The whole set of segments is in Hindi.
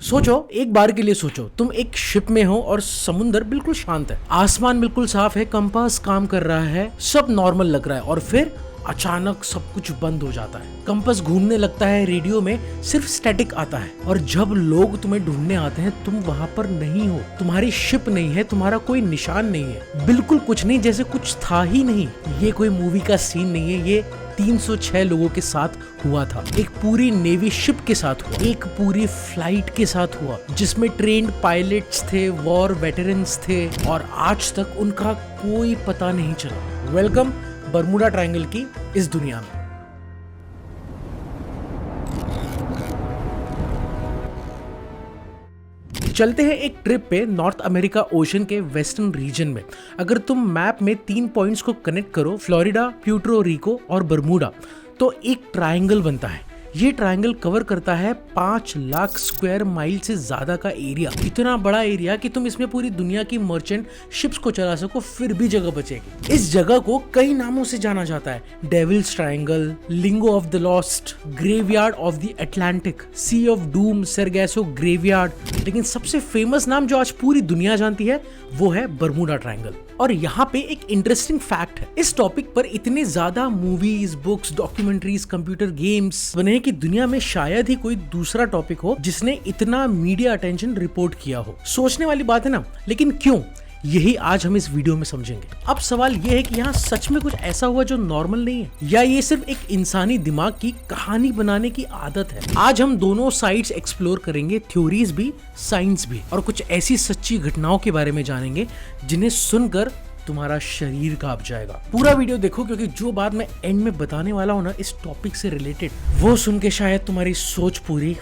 सोचो, एक बार के लिए सोचो, तुम एक शिप में हो और समुद्र बिल्कुल शांत है, आसमान बिल्कुल साफ है, कंपास काम कर रहा है, सब नॉर्मल लग रहा है और फिर अचानक सब कुछ बंद हो जाता है। कंपास घूमने लगता है, रेडियो में सिर्फ स्टैटिक आता है और जब लोग तुम्हें ढूंढने आते हैं तुम वहां पर नहीं हो, तुम्हारी शिप नहीं है, तुम्हारा कोई निशान नहीं है, बिल्कुल कुछ नहीं, जैसे कुछ था ही नहीं। ये कोई मूवी का सीन नहीं है, ये 306 लोगों के साथ हुआ था। एक पूरी नेवी शिप के साथ हुआ, एक पूरी फ्लाइट के साथ हुआ जिसमें ट्रेन्ड पायलट्स थे, वॉर वेटरन्स थे और आज तक उनका कोई पता नहीं चला। वेलकम बरमूडा ट्रायंगल की इस दुनिया में। चलते हैं एक ट्रिप पे नॉर्थ अमेरिका ओशन के वेस्टर्न रीजन में। अगर तुम मैप में 3 पॉइंट्स को कनेक्ट करो, फ्लोरिडा, प्यूर्टो रिको और बरमूडा, तो एक ट्रायंगल बनता है। ये ट्रायंगल कवर करता है 5 लाख स्क्वायर माइल से ज्यादा का एरिया। इतना बड़ा एरिया कि तुम इसमें पूरी दुनिया की मर्चेंट शिप्स को चला सको, फिर भी जगह बचेगी। इस जगह को कई नामों से जाना जाता है, devil's triangle, limbo of the lost, graveyard of the Atlantic, sea of doom, Sargasso graveyard, लेकिन सबसे फेमस नाम जो आज पूरी दुनिया जानती है वो है बरमूडा ट्रायंगल। और यहाँ पे एक इंटरेस्टिंग फैक्ट है, इस टॉपिक पर इतने ज्यादा movies, books, documentaries, computer games बने हैं कि दुनिया में शायद ही कोई दूसरा टॉपिक हो जिसने इतना मीडिया अटेंशन रिपोर्ट किया हो। सोचने वाली बात है ना, लेकिन क्यों, यही आज हम इस वीडियो में समझेंगे। अब सवाल यह है कि यहाँ सच में कुछ ऐसा हुआ जो नॉर्मल नहीं है, या ये सिर्फ एक इंसानी दिमाग की कहानी बनाने की आदत है। आज हम दोनों साइड्स एक्सप्लोर करेंगे, थ्योरीज भी, साइंस भी, और कुछ ऐसी सच्ची घटनाओं के बारे में जानेंगे जिन्हें सुनकर तुम्हारा शरीर कांप जाएगा। पूरा वीडियो देखो, क्योंकि जो बात मैं एंड में बताने वाला हूँ ना इस टॉपिक से रिलेटेड, वो सुन के शायद तुम्हारी सोच पूरी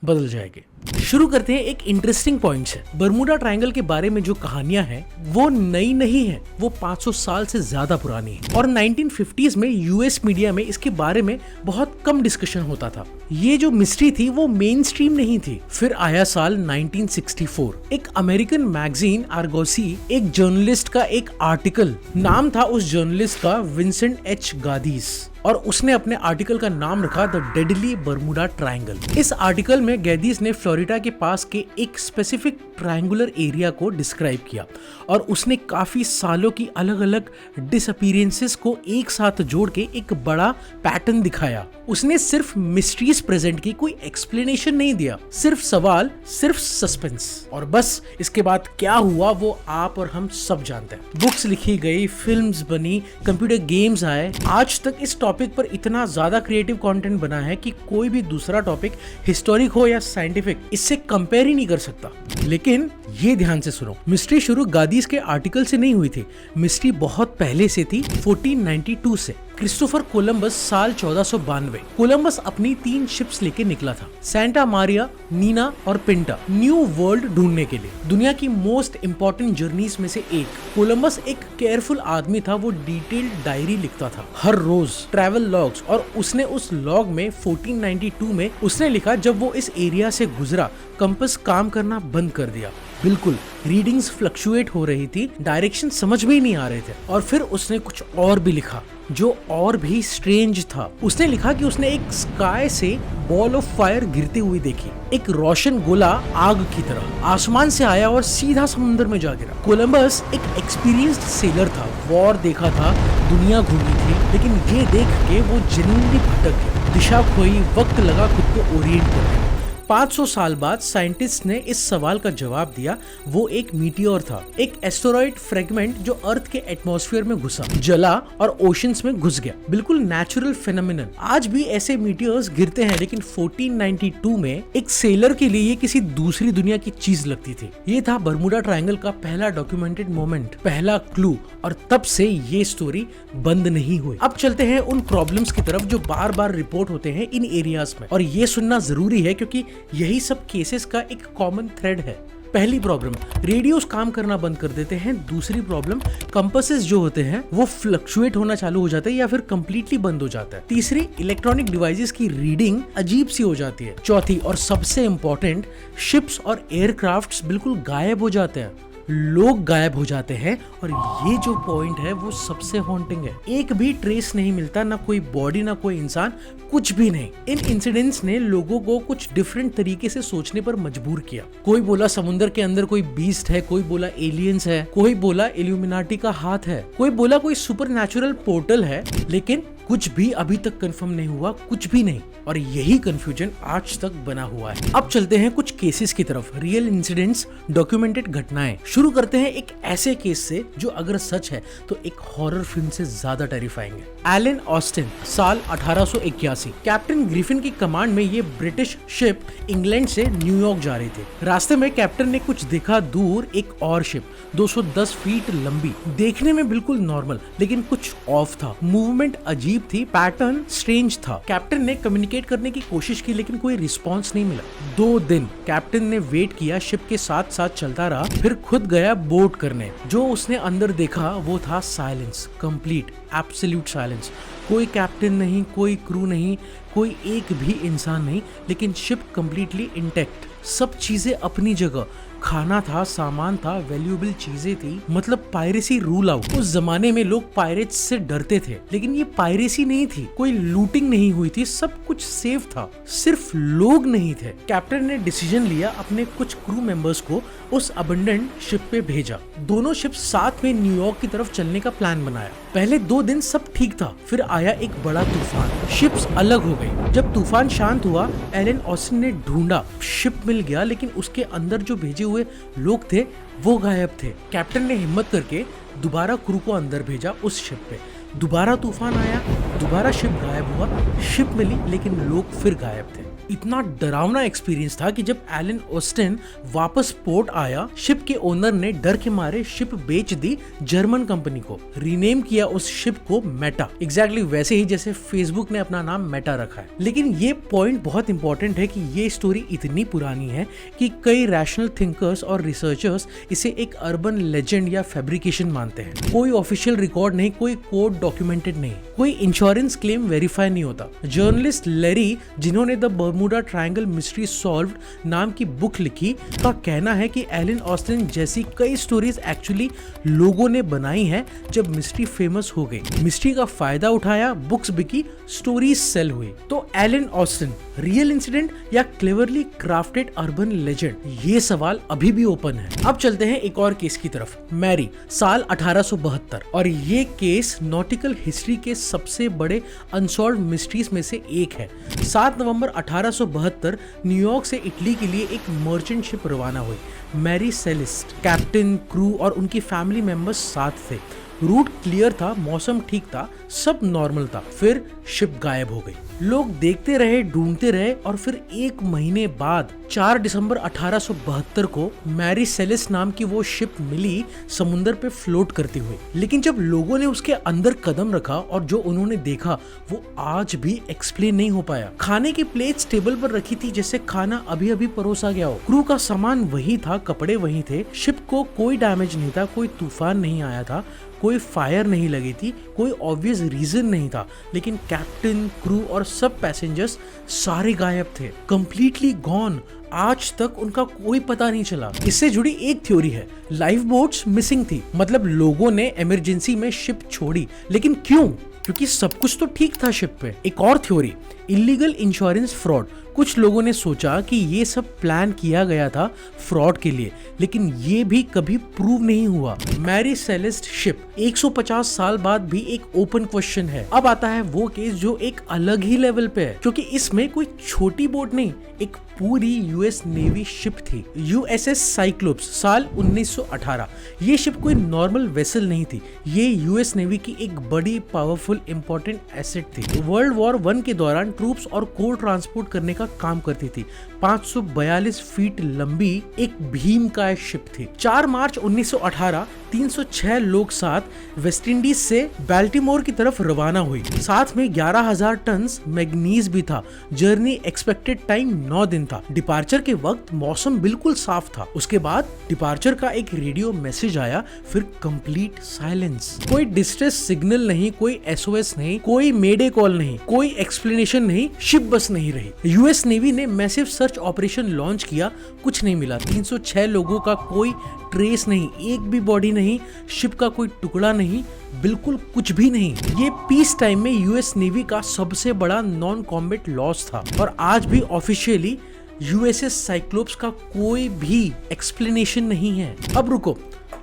बदल जाएगी। शुरू करते हैं एक इंटरेस्टिंग पॉइंट से। बरमूडा ट्रायंगल के बारे में जो कहानियां हैं वो नई नहीं है, वो 500 साल से ज्यादा पुरानी है और 1950s में यूएस मीडिया में इसके बारे में बहुत कम डिस्कशन होता था। ये जो मिस्ट्री थी वो मेन स्ट्रीम नहीं थी। फिर आया साल 1964, एक अमेरिकन मैगजीन आर्गोसी, एक जर्नलिस्ट का एक आर्टिकल, नाम था उस जर्नलिस्ट का विंसेंट एच गादीस, और उसने अपने आर्टिकल का नाम रखा द डेडली बरमूडा ट्रायंगल। इस आर्टिकल में गैदीस ने फ्लोरिडा के पास के एक स्पेसिफिक ट्रायंगुलर एरिया को डिस्क्राइब किया और उसने काफी सालों की अलग अलग डिसअपीयरेंसेस को एक साथ जोड़ के एक बड़ा पैटर्न दिखाया। उसने सिर्फ मिस्ट्रीज प्रेजेंट की, कोई एक्सप्लेनेशन नहीं दिया, सिर्फ सवाल, सिर्फ सस्पेंस, और बस इसके बाद क्या हुआ वो आप और हम सब जानते हैं। बुक्स लिखी गई, फिल्म्स बनी, कंप्यूटर गेम्स आए, आज तक इस टॉपिक पर इतना ज्यादा क्रिएटिव कंटेंट बना है कि कोई भी दूसरा टॉपिक, हिस्टोरिक हो या साइंटिफिक, इससे कंपेयर ही नहीं कर सकता। लेकिन ये ध्यान से सुनो, मिस्ट्री शुरू गादीस के आर्टिकल से नहीं हुई थी, मिस्ट्री बहुत पहले से थी, 1492 से। क्रिस्टोफर कोलंबस साल 1492, कोलंबस अपनी 3 शिप्स लेके निकला था, सैंटा मारिया, नीना और पिंटा, न्यू वर्ल्ड ढूंढने के लिए। दुनिया की मोस्ट इंपॉर्टेंट जर्नीज में से एक। कोलंबस एक केयरफुल आदमी था, वो डिटेल्ड डायरी लिखता था हर रोज, ट्रैवल लॉग्स, और उसने उस लॉग में 1492 में उसने लिखा, जब वो इस एरिया से गुजरा कंपास काम करना बंद कर दिया, बिल्कुल रीडिंग्स फ्लक्चुएट हो रही थी, डायरेक्शन समझ में ही नहीं आ रहे थे। और फिर उसने कुछ और भी लिखा जो और भी स्ट्रेंज था। उसने लिखा कि उसने एक स्काई से बॉल ऑफ फायर गिरते हुए देखी, एक रोशन गोला आग की तरह आसमान से आया और सीधा समुद्र में जा गिरा। कोलंबस एक एक्सपीरियंस्ड सेलर था, वॉर देखा था, दुनिया घूमी थी, लेकिन ये देख के वो जेन्युइनली भटक गया, दिशा खोई, वक्त लगा खुद को ओरिएंट करने। 500 साल बाद साइंटिस्ट ने इस सवाल का जवाब दिया, वो एक मीटियोर था, एक एस्टेरॉइड फ्रेगमेंट जो अर्थ के एटमॉस्फेयर में घुसा, जला और ओशंस में घुस गया, बिल्कुल नेचुरल फेनोमेनन। आज भी ऐसे मीटियोर्स गिरते हैं, लेकिन 1492 में एक सेलर के लिए ये किसी दूसरी दुनिया की चीज लगती थी। ये था बरमूडा ट्रायंगल का पहला डॉक्यूमेंटेड मोमेंट, पहला क्लू, और तब से ये स्टोरी बंद नहीं हुई। अब चलते हैं उन प्रॉब्लम्स की तरफ जो बार बार रिपोर्ट होते हैं इन एरियाज में, और ये सुनना जरूरी है क्योंकि यही सब केसेस का एक कॉमन थ्रेड है। पहली प्रॉब्लम, रेडियोस काम करना बंद कर देते हैं। दूसरी प्रॉब्लम, कंपासेस जो होते हैं वो फ्लक्चुएट होना चालू हो जाते हैं या फिर कंप्लीटली बंद हो जाता है। तीसरी, इलेक्ट्रॉनिक डिवाइसेस की रीडिंग अजीब सी हो जाती है। चौथी और सबसे इंपॉर्टेंट, शिप्स और एयरक्राफ्ट्स बिल्कुल गायब हो जाते हैं। लोग गायब हो जाते हैं और ये जो पॉइंट है वो सबसे हॉन्टिंग है। एक भी ट्रेस नहीं मिलता, ना कोई बॉडी ना कोई इंसान, कुछ भी नहीं। इन इंसिडेंट्स ने लोगों को कुछ डिफरेंट तरीके से सोचने पर मजबूर किया। कोई बोला समुद्र के अंदर कोई बीस्ट है, कोई बोला एलियंस है, कोई बोला इल्यूमिनाटी का हाथ है, कोई बोला कोई सुपरनैचुरल पोर्टल है, लेकिन कुछ भी अभी तक कंफर्म नहीं हुआ, कुछ भी नहीं। और यही कंफ्यूजन आज तक बना हुआ है। अब चलते हैं कुछ केसेस की तरफ, रियल इंसिडेंट्स, डॉक्यूमेंटेड घटनाएं। शुरू करते हैं एक ऐसे केस से जो अगर सच है तो एक हॉरर फिल्म से ज्यादा टेरिफाइंग है। एलन ऑस्टिन, साल 1881। कैप्टन ग्रिफिन की कमांड में ये ब्रिटिश शिप इंग्लैंड से न्यूयॉर्क जा रही थी। रास्ते में कैप्टन ने कुछ देखा, दूर एक और शिप 210 फीट लंबी, देखने में बिल्कुल नॉर्मल, लेकिन कुछ ऑफ था। मूवमेंट अजीब थी, पैटर्न स्ट्रेंज था। कैप्टन ने कम्युनिकेट करने की कोशिश की, लेकिन कोई रिस्पांस नहीं मिला। 2 दिन कैप्टन ने वेट किया, शिप के साथ साथ चलता रहा, फिर खुद गया बोट करने। जो उसने अंदर देखा वो था साइलेंस, कंप्लीट एब्सोल्यूट साइलेंस। कोई कैप्टन नहीं, कोई क्रू नहीं, कोई एक भी इंसान नहीं, लेकिन शिप कंप्लीटली इंटैक्ट, सब चीजें अपनी जगह। खाना था, सामान था, वैल्यूएबल चीजें थी, मतलब पायरेसी रूल आउट। उस जमाने में लोग पायरेट्स से डरते थे, लेकिन ये पायरेसी नहीं थी, कोई लूटिंग नहीं हुई थी, सब कुछ सेफ था, सिर्फ लोग नहीं थे। कैप्टन ने डिसीजन लिया, अपने कुछ क्रू मेंबर्स को उस अबंडेंट शिप पे भेजा। दोनों शिप साथ में न्यूयॉर्क की तरफ चलने का प्लान बनाया। पहले 2 दिन सब ठीक था, फिर आया एक बड़ा तूफान, शिप्स अलग हो गई। जब तूफान शांत हुआ, एलन ऑस्टिन ने ढूंढा, शिप मिल गया, लेकिन उसके अंदर जो भेजे हुए लोग थे वो गायब थे। कैप्टन ने हिम्मत करके दोबारा क्रू को अंदर भेजा उस शिप पे। दोबारा तूफान आया, दोबारा शिप गायब हुआ, शिप मिली, लेकिन लोग फिर गायब थे। इतना डरावना एक्सपीरियंस था कि जब एलन ऑस्टिन वापस पोर्ट आया, शिप के ओनर ने डर के मारे शिप बेच दी जर्मन कंपनी को, रीनेम किया उस शिप को मेटा, एग्जैक्टली वैसे ही जैसे फेसबुक ने अपना नाम मेटा रखा है। लेकिन ये पॉइंट बहुत इंपॉर्टेंट है कि ये स्टोरी इतनी पुरानी है कि कई रैशनल थिंकर्स और रिसर्चर्स इसे एक अर्बन लेजेंड या फैब्रिकेशन मानते हैं। कोई ऑफिशियल रिकॉर्ड नहीं, कोई कोड डॉक्यूमेंटेड नहीं, कोई इंश्योरेंस क्लेम वेरीफाई नहीं होता। जर्नलिस्ट लेरी, जिन्होंने the Bermuda triangle mystery solved नाम की बुक लिखी, का कहना है कि एलन ऑस्टिन जैसी कई स्टोरीज एक्चुअली लोगों ने बनाई हैं जब मिस्ट्री फेमस हो गई। मिस्ट्री का फायदा उठाया, बुक्स बिकी, स्टोरीज सेल हुई। तो एलन ऑस्टिन रियल इंसिडेंट या क्लेवरली क्राफ्टेड अर्बन लेजेंड, ये सवाल अभी भी ओपन है। अब चलते हैं एक और केस की तरफ, मैरी, साल 1872। और ये केस नॉटिकल हिस्ट्री के सबसे बड़े अनसॉल्व्ड मिस्ट्रीज में से एक है। 7 नवंबर 1872 न्यूयॉर्क से इटली के लिए एक मर्चेंट शिप रवाना हुई, मैरी सेलिस्ट। कैप्टन, क्रू और उनकी फैमिली मेंबर्स साथ थे। रूट क्लियर था, मौसम ठीक था, सब नॉर्मल था। फिर शिप गायब हो गई। लोग देखते रहे, ढूंढते रहे, और फिर 1 महीने बाद 4 दिसंबर 1872 को मैरी सेलिस्ट नाम की वो शिप मिली, समुद्र पे फ्लोट करती हुई। लेकिन जब लोगों ने उसके अंदर कदम रखा और जो उन्होंने देखा वो आज भी एक्सप्लेन नहीं हो पाया। खाने की प्लेट्स टेबल पर रखी थी जैसे खाना अभी अभी परोसा गया हो। क्रू का सामान वही था, कपड़े वही थे, शिप को कोई डैमेज नहीं था, कोई तूफान नहीं आया था, कोई फायर नहीं लगी थी, कोई ऑब्वियस रीजन नहीं था, लेकिन कैप्टन, क्रू और सब पैसेंजर्स सारे गायब थे, कंप्लीटली गॉन। आज तक उनका कोई पता नहीं चला। इससे जुड़ी एक थ्योरी है, लाइफ बोट्स मिसिंग थी, मतलब लोगों ने इमरजेंसी में शिप छोड़ी, लेकिन क्यों? क्योंकि सब कुछ तो ठीक था शिप पे। एक और थ्योरी, इलीगल इंश्योरेंस फ्रॉड। कुछ लोगों ने सोचा कि ये सब प्लान किया गया था फ्रॉड के लिए, लेकिन ये भी कभी प्रूव नहीं हुआ। मैरी सेलिस्ट शिप 150 साल बाद भी एक ओपन क्वेश्चन है। अब आता है वो केस जो एक अलग ही लेवल पे है, क्योंकि इसमें कोई छोटी बोट नहीं, एक पूरी यूएस नेवी शिप थी, यूएसएस साइक्लोप्स, साल 1918। ये शिप कोई नॉर्मल वेसल नहीं थी, ये यूएस नेवी की एक बड़ी पावरफुल इंपॉर्टेंट एसेट थी। वर्ल्ड वॉर 1 के दौरान ट्रूप्स और कोर ट्रांसपोर्ट करने का काम करती थी। 542 फीट लंबी एक भीमकाय शिप थी। 4 मार्च 1918 306 लोग साथ वेस्ट इंडीज से बाल्टीमोर की तरफ रवाना हुई। साथ में 11,000 टन मैग्नीज भी था। जर्नी एक्सपेक्टेड टाइम 9 दिन था। डिपार्चर के वक्त मौसम बिल्कुल साफ था। उसके बाद डिपार्चर का एक रेडियो मैसेज आया, फिर कंप्लीट साइलेंस। कोई डिस्ट्रेस सिग्नल नहीं, कोई एसओएस नहीं, कोई मेडे कॉल नहीं, कोई एक्सप्लेनेशन नहीं, शिप बस नहीं रही। यूएस नेवी ने massive search search operation launch किया, कुछ नहीं मिला। 306 लोगों का कोई ट्रेस नहीं, एक भी बॉडी नहीं, शिप का कोई टुकड़ा नहीं, बिल्कुल कुछ भी नहीं। ये पीस टाइम में यूएस नेवी का सबसे बड़ा नॉन कॉम्बैट लॉस था और आज भी ऑफिशियली यूएसएस साइक्लोप्स का कोई भी एक्सप्लेनेशन नहीं है। अब रुको,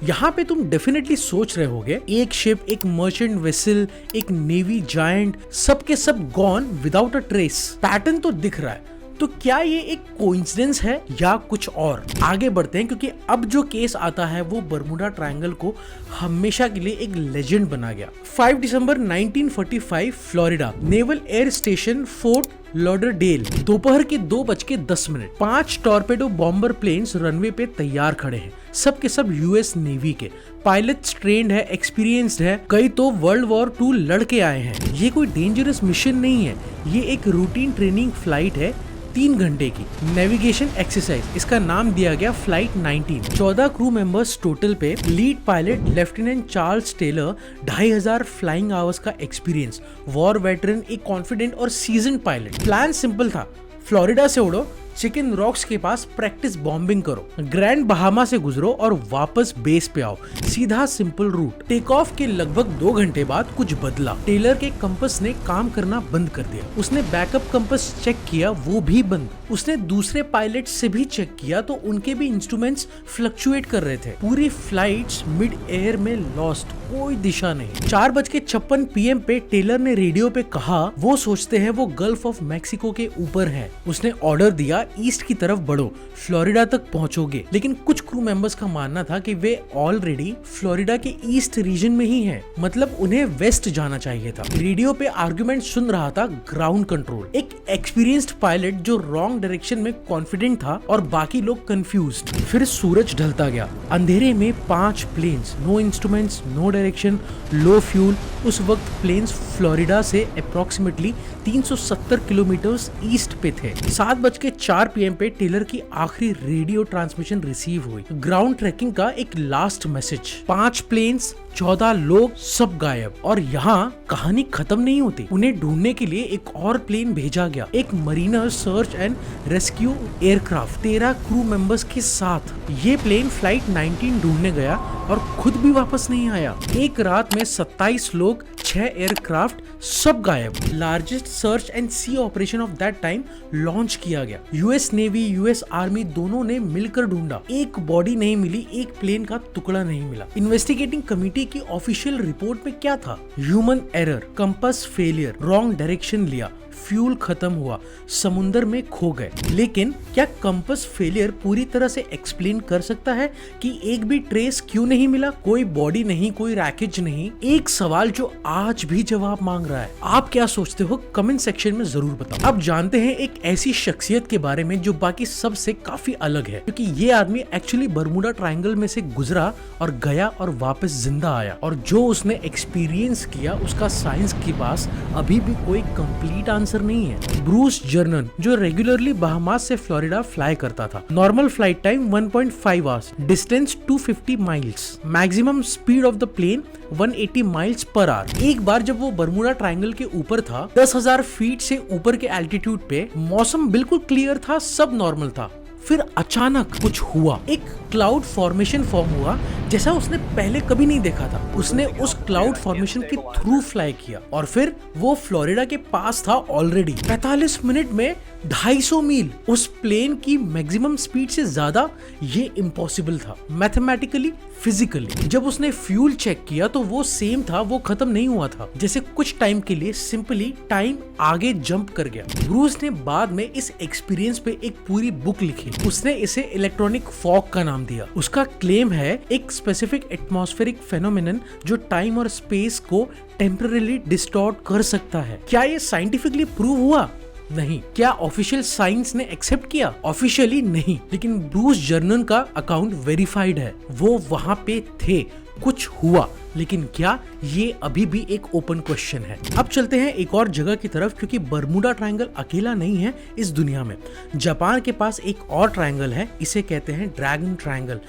यहाँ पे तुम डेफिनेटली सोच रहे होगे, एक शिप, एक मर्चेंट वेसल, एक नेवी जायंट, सब के सब gone without a trace. Pattern तो दिख रहा है, तो क्या ये एक कोइंसिडेंस है या कुछ और? आगे बढ़ते हैं क्योंकि अब जो केस आता है वो बर्मुडा ट्रायंगल को हमेशा के लिए एक लेजेंड बना गया। 5 दिसंबर 1945 Florida naval air station fort Lauderdale, दोपहर के 2:10। 5 टॉर्पेडो बॉम्बर प्लेन्स रनवे पे तैयार खड़े हैं, सब के सब यूएस नेवी के। पायलट्स ट्रेंड है, एक्सपीरियंस्ड है, कई तो वर्ल्ड वॉर 2 लड़ के आए हैं। ये कोई डेंजरस मिशन नहीं है, ये एक रूटीन ट्रेनिंग फ्लाइट है 3 घंटे की नेविगेशन एक्सरसाइज। इसका नाम दिया गया फ्लाइट 19। 14 क्रू मेंबर्स टोटल पे। Lead pilot lieutenant Charles Taylor, 2500 flying hours का एक्सपीरियंस, वॉर वेटरन, एक कॉन्फिडेंट और सीजन पायलट। प्लान सिंपल था, फ्लोरिडा से उड़ो, चिकन रॉक्स के पास प्रैक्टिस बॉम्बिंग करो, ग्रैंड बहामा से गुजरो और वापस बेस पे आओ। सीधा सिंपल रूट। टेक ऑफ के लगभग 2 घंटे बाद कुछ बदला। टेलर के कंपस ने काम करना बंद कर दिया। उसने बैकअप कंपस चेक किया, वो भी बंद। उसने दूसरे पायलट से भी चेक किया तो उनके भी इंस्ट्रूमेंट्स फ्लक्चुएट कर रहे थे। पूरी फ्लाइट्स मिड एयर में लॉस्ट, कोई दिशा नहीं। 4:56 PM पे टेलर ने रेडियो पे कहा वो सोचते हैं वो गल्फ ऑफ मैक्सिको के ऊपर है। उसने ऑर्डर दिया, ईस्ट की तरफ बढ़ो, फ्लोरिडा तक पहुंचोगे। लेकिन कुछ क्रू मेंबर्स का मानना था कि वे ऑलरेडी फ्लोरिडा के ईस्ट रीजन में ही हैं, मतलब उन्हें वेस्ट जाना चाहिए था। रेडियो पे आर्गुमेंट सुन रहा था ग्राउंड कंट्रोल, एक एक्सपीरियंस्ड पायलट जो रॉन्ग डायरेक्शन में कॉन्फिडेंट था और बाकी लोग कंफ्यूज्ड। फिर सूरज ढलता गया, अंधेरे में 5 planes, no instruments, no direction, low fuel. उस वक्त प्लेन्स फ्लोरिडा से अप्रोक्सीमेटली 370 किलोमीटर्स ईस्ट पे थे। 7:04 PM पे टेलर की आखिरी रेडियो ट्रांसमिशन रिसीव हुई, ग्राउंड ट्रैकिंग का एक लास्ट मैसेज। 5 प्लेन्स, 14 लोग, सब गायब। और यहाँ कहानी खत्म नहीं होती, उन्हें ढूंढने के लिए एक और प्लेन भेजा गया, एक Mariner search and rescue aircraft 13 crew members के साथ। ये प्लेन फ्लाइट 19 ढूंढने गया और खुद भी वापस नहीं आया। एक रात में 27 लोग, 6 एयरक्राफ्ट, सब गायब। Largest search and sea operation of that time launch किया गया। यूएस नेवी, यूएस आर्मी दोनों ने मिलकर ढूंढा, एक बॉडी नहीं मिली, एक प्लेन का टुकड़ा नहीं मिला। इन्वेस्टिगेटिंग कमिटी की ऑफिशियल रिपोर्ट में क्या था? Human error, compass failure, wrong direction लिया, फ्यूल खत्म हुआ, समुंदर में खो गए। लेकिन क्या कंपास फेलियर पूरी तरह से एक्सप्लेन कर सकता है कि एक भी ट्रेस क्यों नहीं मिला? कोई बॉडी नहीं, कोई रैकेज नहीं। एक सवाल जो आज भी जवाब मांग रहा है। आप क्या सोचते हो? कमेंट सेक्शन में जरूर बताओ। अब जानते हैं एक ऐसी शख्सियत के बारे में जो बाकी सब से काफी अलग है, क्योंकि ये आदमी एक्चुअली बर्मुडा ट्रायंगल में से गुजरा और गया और वापस जिंदा आया, और जो उसने एक्सपीरियंस किया उसका साइंस के पास अभी भी कोई कंप्लीट आंसर नहीं है। ब्रूस जर्नन, जो रेगुलरली बहामास से फ्लोरिडा फ्लाई करता था। Normal flight time 1.5 hours, distance 250 miles, maximum speed of the plane 180 miles per hour. एक बार जब वो बर्मुडा ट्रायंगल के ऊपर था, 10,000 फीट से ऊपर के एल्टीट्यूड पे, मौसम बिल्कुल क्लियर था, सब नॉर्मल था। फिर अचानक कुछ हुआ, एक क्लाउड फॉर्मेशन फॉर्म हुआ जैसा उसने पहले कभी नहीं देखा था। उसने उस क्लाउड फॉर्मेशन के थ्रू फ्लाई किया और फिर वो फ्लोरिडा के पास था ऑलरेडी। 45 मिनट में 250 मील, उस प्लेन की मैक्सिमम स्पीड से ज्यादा, ये इम्पॉसिबल था मैथमेटिकली, फिजिकली। जब उसने फ्यूल चेक किया तो वो सेम था, वो खत्म नहीं हुआ था। जैसे कुछ टाइम के लिए सिंपली टाइम आगे जंप कर गया। ब्रूस ने बाद में इस एक्सपीरियंस पे एक पूरी बुक लिखी। उसने इसे इलेक्ट्रॉनिक फॉग का नाम दिया। उसका क्लेम है एक स्पेसिफिक एटमॉस्फेरिक फेनोमेनन जो टाइम और स्पेस को टेम्पररी डिस्टॉर्ट कर सकता है। क्या ये साइंटिफिकली प्रूव हुआ? नहीं। क्या ऑफिशियल साइंस ने एक्सेप्ट किया? ऑफिशियली नहीं, लेकिन ब्रूस जर्नन का अकाउंट वेरीफाइड है, वो वहां पे थे, कुछ हुआ। लेकिन क्या, ये अभी भी एक ओपन क्वेश्चन है। अब चलते हैं एक और जगह की तरफ, क्योंकि बर्मुडा ट्रायंगल अकेला नहीं है इस दुनिया में। जापान के पास एक और ट्रायंगल है, इसे कहते हैं ड्रैगन ट्रायंगल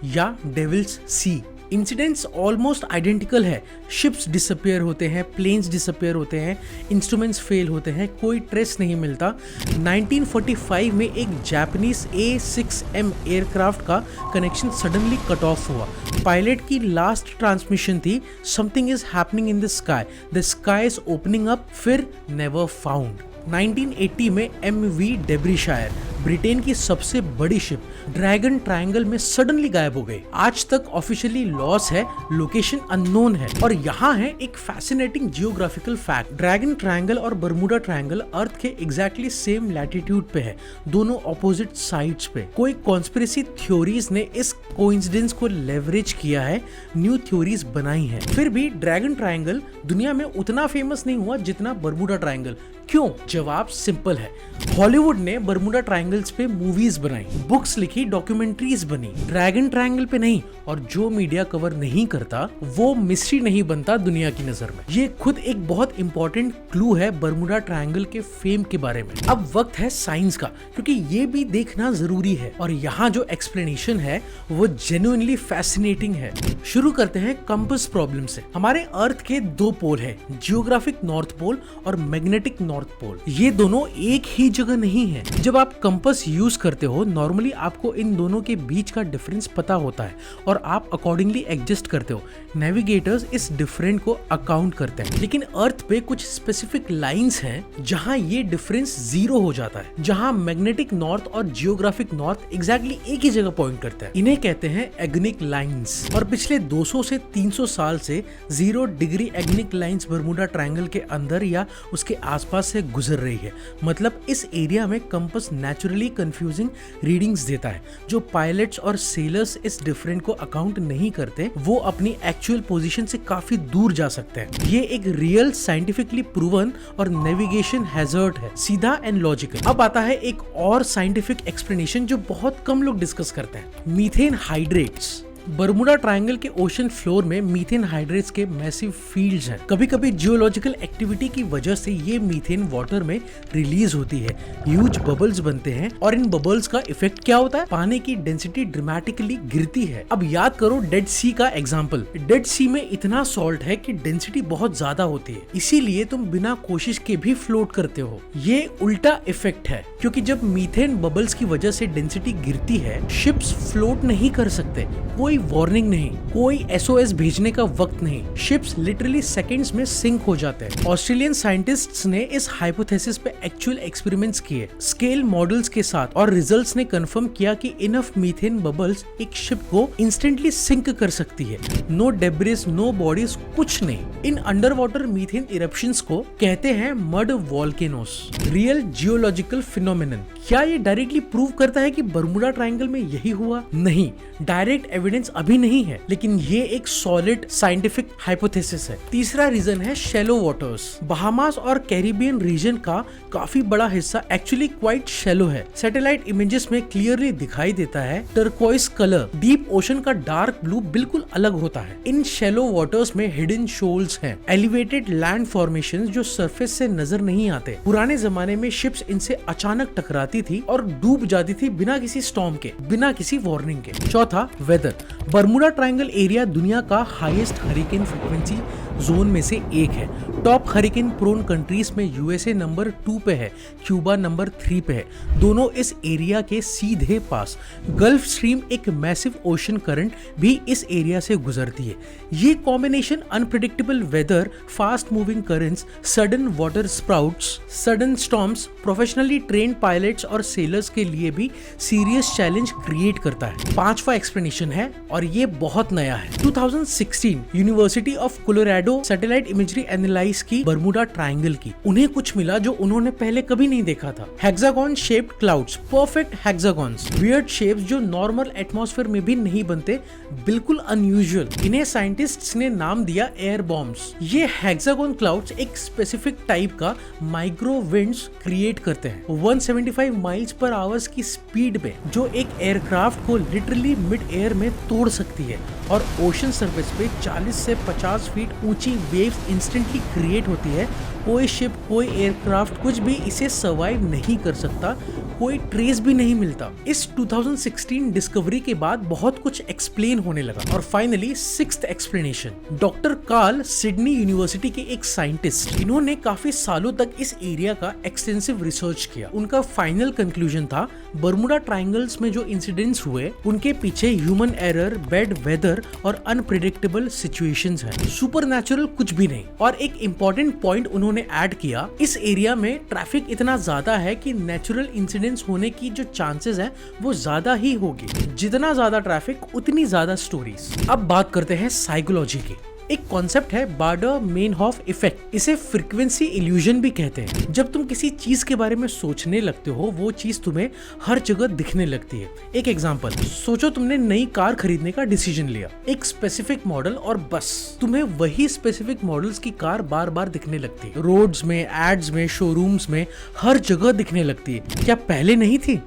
या डेविल्स सी। इंसिडेंट्स ऑलमोस्ट आइडेंटिकल है। शिप्स डिसअपियर होते हैं, प्लेन्स डिसअपियर होते हैं, इंस्ट्रूमेंट्स फेल होते हैं, कोई ट्रेस नहीं मिलता। 1945 में एक जापानीज A6M एयरक्राफ्ट का कनेक्शन सडनली कट ऑफ हुआ। पायलट की लास्ट ट्रांसमिशन थी, something is happening in the sky is opening up, फिर नेवर फाउंड। 1980 में MV डेब्रीशायर, ब्रिटेन की सबसे बड़ी शिप, ड्रैगन ट्रायंगल में सडनली गायब हो गई। आज तक ऑफिशियली लॉस है, लोकेशन अननोन है। और यहाँ है एक fascinating geographical fact, dragon triangle और बर्मुडा ट्रायंगल अर्थ के एग्जैक्टली सेम लैटिट्यूड पे है, दोनों ऑपोजिट साइड्स पे। कोई कॉन्स्पिरेसी थ्योरीज ने इस कोइंसिडेंस को लेवरेज किया है, न्यू थ्योरीज बनाई है। फिर भी ड्रैगन ट्रायंगल दुनिया में उतना फेमस नहीं हुआ जितना बर्मुडा ट्रायंगल। क्यों? जवाब सिंपल है, हॉलीवुड ने बर्मुडा ट्रायंगल्स पे मूवीज बनाई, बुक्स लिखी, डॉक्यूमेंट्रीज बनी, ड्रैगन ट्रायंगल पे नहीं। और जो मीडिया कवर नहीं करता वो मिस्ट्री नहीं बनता दुनिया की नजर में। ये खुद एक बहुत इंपॉर्टेंट क्लू है बर्मुडा ट्रायंगल के फेम के बारे में। अब वक्त है साइंस का, क्योंकि ये भी देखना जरूरी है। और यहाँ जो एक्सप्लेनेशन है वो जेन्युइनली फैसिनेटिंग है। शुरू करते हैं कंपास प्रॉब्लम से। हमारे अर्थ के दो पोल है, जियोग्राफिक नॉर्थ पोल और मैग्नेटिक नॉर्थ पोल। ये दोनों एक ही जगह नहीं है। जब आप कंपास यूज करते हो, नॉर्मली आपको इन दोनों के बीच का डिफरेंस पता होता है और आप अकॉर्डिंगली एडजस्ट करते हो। नेविगेटर्स इस डिफरेंस को अकाउंट करते हैं, लेकिन अर्थ पे कुछ स्पेसिफिक लाइंस हैं जहां ये डिफरेंस जीरो हो जाता है, जहां मैग्नेटिक नॉर्थ और जियोग्राफिक नॉर्थ एग्जैक्टली एक ही जगह पॉइंट करते हैं। इन्हें कहते हैं एग्निक लाइंस। और पिछले 200 से 300 साल से 0 डिग्री एग्निक लाइंस बर्मुडा ट्रायंगल के अंदर या उसके आसपास से गुजर रही है। मतलब इस एरिया में कंपास नेचुरली कंफ्यूजिंग रीडिंग्स देता है। जो पायलट्स और सेलर्स इस डिफरेंस को अकाउंट नहीं करते, वो अपनी एक्चुअल पोजीशन से काफी दूर जा सकते हैं। ये एक रियल साइंटिफिकली प्रूवन और नेविगेशन हैजर्ड है, सीधा एंड लॉजिकल। अब आता है एक और साइंटिफिक एक्सप्लेनेशन जो बहुत कम लोग डिस्कस करते हैं, मीथेन हाइड्रेट्स। बर्मुडा ट्रायंगल के ओशन फ्लोर में मीथेन हाइड्रेट्स के मैसिव फील्ड्स हैं। कभी कभी जियोलॉजिकल एक्टिविटी की वजह से ये मीथेन वाटर में रिलीज होती है, ह्यूज बबल्स बनते हैं। और इन बबल्स का इफेक्ट क्या होता है? पानी की डेंसिटी ड्रामेटिकली गिरती है। अब याद करो डेड सी का एग्जाम्पल। डेड सी में इतना सॉल्ट है कि डेंसिटी बहुत ज्यादा होती है, इसीलिए तुम बिना कोशिश के भी फ्लोट करते हो। ये उल्टा इफेक्ट है, क्योंकि जब मीथेन बबल्स की वजह से डेंसिटी गिरती है, शिप्स फ्लोट नहीं कर सकते। कोई वार्निंग नहीं, कोई SOS भेजने का वक्त नहीं, शिप्स लिटरली सेकंड्स में सिंक हो जाते हैं। ऑस्ट्रेलियन साइंटिस्ट्स ने इस हाइपोथेसिस पे एक्चुअल एक्सपेरिमेंट्स किए स्केल मॉडल्स के साथ, और रिजल्ट्स ने कंफर्म किया कि इनफ मीथेन बबल्स एक शिप को इंस्टेंटली सिंक कर सकती है। नो डेब्रिस, नो बॉडीज, कुछ नहीं। In under water methane eruptions को कहते हैं mud volcanoes, real geological phenomenon. क्या ये डायरेक्टली प्रूव करता है कि बर्मुडा ट्रायंगल में यही हुआ? नहीं, डायरेक्ट एविडेंस अभी नहीं है, लेकिन ये एक सॉलिड साइंटिफिक हाइपोथेसिस है। तीसरा रीजन है शैलो वाटर्स। बहामास और कैरिबियन रीजन का काफी बड़ा हिस्सा एक्चुअली क्वाइट शैलो है। सैटेलाइट इमेजेस में क्लियरली दिखाई देता है टर्कोइस कलर। डीप ओशन का डार्क ब्लू बिल्कुल अलग होता है। इन शैलो वाटर्स में हिडन शोल्स हैं, एलिवेटेड लैंड फॉर्मेशंस जो सरफेस से नजर नहीं आते। पुराने जमाने में शिप्स इनसे अचानक टकराती थी और डूब जाती थी बिना किसी स्टॉर्म के, बिना किसी वार्निंग के। चौथा, वेदर। बर्मुडा ट्रायंगल एरिया दुनिया का हाईएस्ट हरिकेन फ्रीक्वेंसी जोन में से एक है। टॉप हरिकेन प्रोन कंट्रीज में USA नंबर 2 पे है, क्यूबा नंबर 3 पे है, दोनों इस एरिया के सीधे पास। गल्फ स्ट्रीम एक मैसिव ओशन करंट भी इस एरिया से गुजरती है। ये combination unpredictable weather, fast moving currents, sudden water sprouts, sudden storms, professionally trained pilots और सेलर्स के लिए भी सीरियस चैलेंज क्रिएट करता है। पांचवा एक्सप्लेनेशन है और ये बहुत नया है। 2016 university of Colorado satellite imagery analyse की बर्मुडा ट्रायंगल की। उन्हें कुछ मिला जो उन्होंने पहले कभी नहीं देखा था। Hexagon shaped clouds, perfect hexagons, weird shapes जो नॉर्मल एटमॉस्फेयर में भी नहीं बनते, बिल्कुल अनयूजुअल। इन्हें साइंटिस्ट्स ने नाम दिया एयर बॉम्ब्स। ये हेक्सागोन क्लाउड्स एक स्पेसिफिक टाइप का माइक्रो विंड्स क्रिएट करते हैं 175 माइल्स पर आवर्स की स्पीड में, जो एक एयरक्राफ्ट को लिटरली मिड एयर में तोड़ सकती है। और ओशन सरफेस पे 40 से 50 फीट ऊंची वेव्स इंस्टेंटली क्रिएट होती है। कोई शिप, कोई एयरक्राफ्ट, कुछ भी इसे सर्वाइव नहीं कर सकता। कोई ट्रेस भी नहीं मिलता। इस 2016 डिस्कवरी के बाद बहुत कुछ एक्सप्लेन होने लगा और finally sixth explanation. Doctor Karl Sydney University के एक साइंटिस्ट, इन्होंने काफी सालों तक इस एरिया का एक्सटेंसिव रिसर्च किया। उनका फाइनल कंक्लूजन था बर्मुडा ट्रायंगल्स में जो इंसिडेंट्स हुए उनके पीछे ह्यूमन एरर, बैड वेदर और अनप्रिडिक्टेबल सिचुएशंस हैं, सुपरनैचुरल कुछ भी नहीं। और एक इंपॉर्टेंट पॉइंट उन्होंने ऐड किया, इस एरिया में ट्रैफिक इतना ज्यादा है कि नेचुरल इंसिडेंट्स होने की जो चांसेस है वो ज्यादा ही होगी। जितना ज्यादा ट्रैफिक उतनी ज्यादा स्टोरीज। अब बात करते हैं साइकोलॉजी की। एक कॉन्सेप्ट है बाडर-मेनहॉफ इफेक्ट। इसे फ्रीक्वेंसी इल्यूजन भी कहते हैं। जब तुम किसी चीज के बारे में सोचने लगते हो वो चीज तुम्हें हर जगह दिखने लगती है। एक एग्जांपल, सोचो तुमने नई कार खरीदने का डिसीजन लिया, एक स्पेसिफिक मॉडल, और बस तुम्हें वही स्पेसिफिक मॉडल्स की कार बार बार दिखने लगती है। रोड्स में, एड्स में, शोरूम्स में, हर जगह दिखने लगती है। क्या पहले नहीं थी?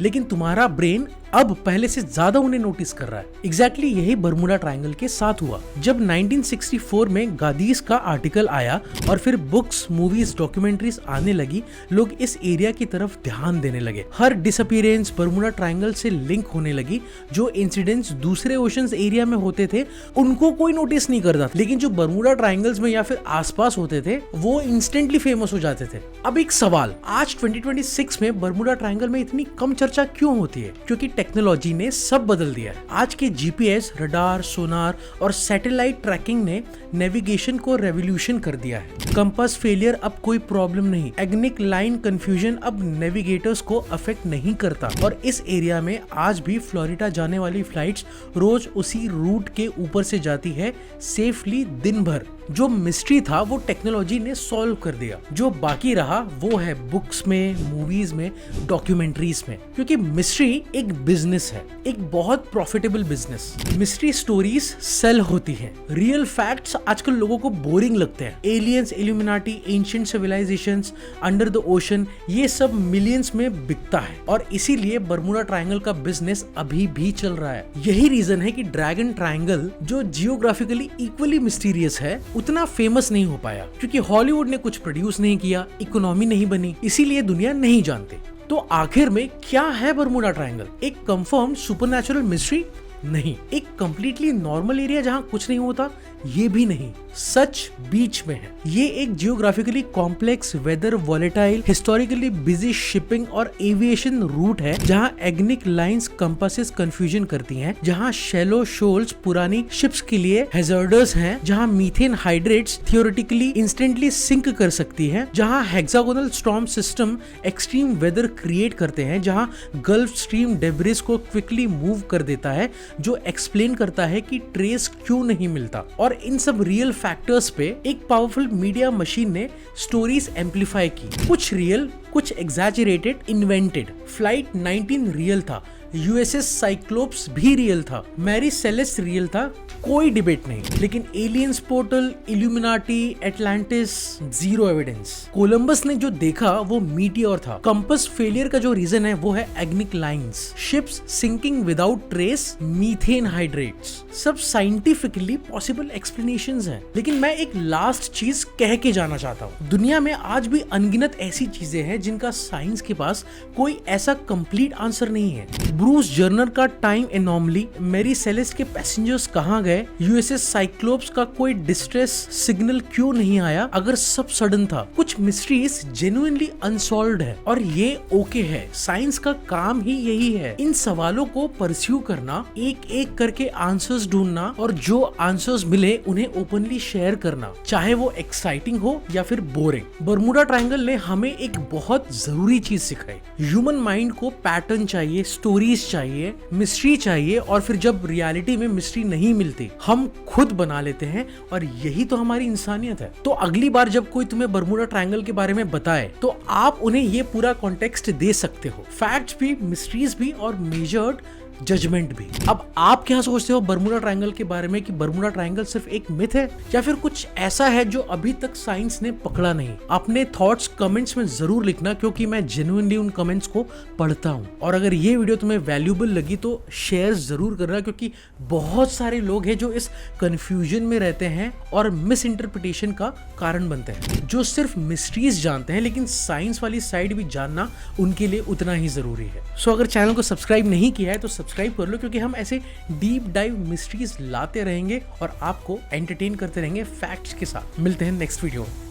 लेकिन तुम्हारा ब्रेन अब पहले से ज्यादा उन्हें नोटिस कर रहा है। एग्जैक्टली यही बर्मुडा ट्रायंगल के साथ हुआ। जब 1964 में गादीस का आर्टिकल आया और फिर बुक्स, मूवीज, डॉक्यूमेंट्रीज आने लगी, लोग इस एरिया की तरफ ध्यान देने लगे। हर डिसअपीयरेंस बर्मुडा ट्रायंगल से लिंक होने लगी। जो इंसिडेंट्स दूसरे ओशंस एरिया में होते थे उनको कोई नोटिस नहीं करता, लेकिन जो बर्मुडा ट्रायंगल्स में या फिर आसपास होते थे वो इंस्टेंटली फेमस हो जाते थे। अब एक सवाल, आज 2026 में बर्मुडा ट्रायंगल में इतनी कम चर्चा क्यों होती है? क्योंकि टेक्नोलॉजी ने सब बदल दिया है। आज के जीपीएस, रडार, सोनार और सैटेलाइट ट्रैकिंग ने नेविगेशन को रेवोल्यूशन कर दिया है। कंपास फेलियर अब कोई प्रॉब्लम नहीं, एग्निक लाइन कंफ्यूजन अब नेविगेटर्स को अफेक्ट नहीं करता। और इस एरिया में आज भी फ्लोरिडा जाने वाली फ्लाइट्स रोज उसी रूट के ऊपर से जाती है सेफली दिन भर। जो मिस्ट्री था वो टेक्नोलॉजी ने सॉल्व कर दिया। जो बाकी रहा वो है बुक्स में, मूवीज में, डॉक्यूमेंट्रीज में। क्योंकि मिस्ट्री एक बिजनेस है, एक बहुत profitable business. Mystery stories sell होती हैं। रियल फैक्ट्स आजकल लोगों को बोरिंग लगते हैं। Aliens, Illuminati, ancient civilizations, under the ocean, ये सब मिलियंस में बिकता है और इसीलिए बर्मुडा ट्रायंगल का बिजनेस अभी भी चल रहा है। यही रीजन है कि ड्रैगन ट्रायंगल, जो जियोग्राफिकली इक्वली मिस्टीरियस है, उतना फेमस नहीं हो पाया क्योंकि हॉलीवुड ने कुछ प्रोड्यूस नहीं किया, इकोनॉमी नहीं बनी, इसीलिए दुनिया नहीं जानती। तो आखिर में क्या है बर्मुडा ट्रायंगल? एक कंफर्म्ड सुपरनैचुरल मिस्ट्री? नहीं। एक कंप्लीटली नॉर्मल एरिया जहां कुछ नहीं होता? ये भी नहीं। सच बीच में है। ये एक geographically complex, weather volatile, historically busy shipping और एविएशन रूट है जहां एग्निक लाइंस कंपासेस कंफ्यूजन करती हैं, जहां शैलो शोल्स पुरानी शिप्स के लिए हैजर्डस हैं, जहां methane hydrates theoretically instantly sink कर सकती हैं, जहां hexagonal storm system extreme weather create करते हैं, जहां गल्फ स्ट्रीम डेब्रिस को क्विकली मूव कर देता है, जो एक्सप्लेन करता है कि ट्रेस क्यों नहीं मिलता। और इन सब रियल फैक्टर्स पे एक पावरफुल मीडिया मशीन ने स्टोरीज एम्पलीफाई की। कुछ रियल, कुछ एग्जैजरेटेड, इन्वेंटेड। फ्लाइट 19 रियल था, यूएसएस साइक्लोप्स भी रियल था, मैरी सेलेस्ट रियल था, कोई डिबेट नहीं। लेकिन aliens portal, illuminati, Atlantis, zero evidence. Columbus ने जो देखा वो मीटियोर था। कंपास फेलियर का जो रीजन है वो है agonic lines, ships sinking without trace, methane hydrates. सब साइंटिफिकली पॉसिबल एक्सप्लेनेशंस हैं। लेकिन मैं एक लास्ट चीज कह के जाना चाहता हूँ। दुनिया में आज भी अनगिनत ऐसी चीजें हैं जिनका साइंस के पास कोई ऐसा कंप्लीट आंसर नहीं है। ब्रूस जर्नर का टाइम एनॉमली, मैरी सेलेस्ट के पैसेंजर्स कहाँ गए, यूएसएस साइक्लोप्स का कोई डिस्ट्रेस सिग्नल क्यों नहीं आया अगर सब सडन था। कुछ मिस्ट्रीज जेन्युइनली अनसॉल्व्ड है और ये ओके है। साइंस का काम ही यही है, इन सवालों को परस्यू करना, एक एक करके आंसर्स ढूंढना और जो आंसर्स मिले उन्हें ओपनली शेयर करना, चाहे वो एक्साइटिंग हो या फिर बोरिंग। बर्मुडा ट्रायंगल ने हमें एक बहुत जरूरी चीज सिखाई। ह्यूमन माइंड को पैटर्न चाहिए, स्टोरीज चाहिए, मिस्ट्री चाहिए, और फिर जब रियलिटी में मिस्ट्री नहीं मिलती हम खुद बना लेते हैं, और यही तो हमारी इंसानियत है। तो अगली बार जब कोई तुम्हें बर्मुडा ट्रायंगल के बारे में बताए तो आप उन्हें ये पूरा कॉन्टेक्स्ट दे सकते हो, फैक्ट्स भी, मिस्ट्रीज भी और मेजर्ड जजमेंट भी। अब आप क्या सोचते हो बर्मुडा ट्रायंगल के बारे में कि बर्मुडा ट्रायंगल सिर्फ एक मिथ है या फिर कुछ ऐसा है जो अभी तक साइंस ने पकड़ा नहीं? अपने थॉट्स कमेंट्स में जरूर लिखना, क्योंकि मैं जेन्युइनली उन कमेंट्स को पढ़ता हूं। और अगर ये वीडियो तुम्हें वैल्यूएबल लगी तो शेयर जरूर करना, क्योंकि बहुत सारे लोग हैं जो इस कंफ्यूजन में रहते हैं और मिस इंटरप्रिटेशन का कारण बनते हैं, जो सिर्फ मिस्ट्रीज जानते हैं, लेकिन साइंस वाली साइड भी जानना उनके लिए उतना ही जरूरी है। सो अगर चैनल को सब्सक्राइब नहीं किया है तो सब्सक्राइब कर लो, क्योंकि हम ऐसे डीप डाइव मिस्ट्रीज लाते रहेंगे और आपको एंटरटेन करते रहेंगे फैक्ट्स के साथ। मिलते हैं नेक्स्ट वीडियो में।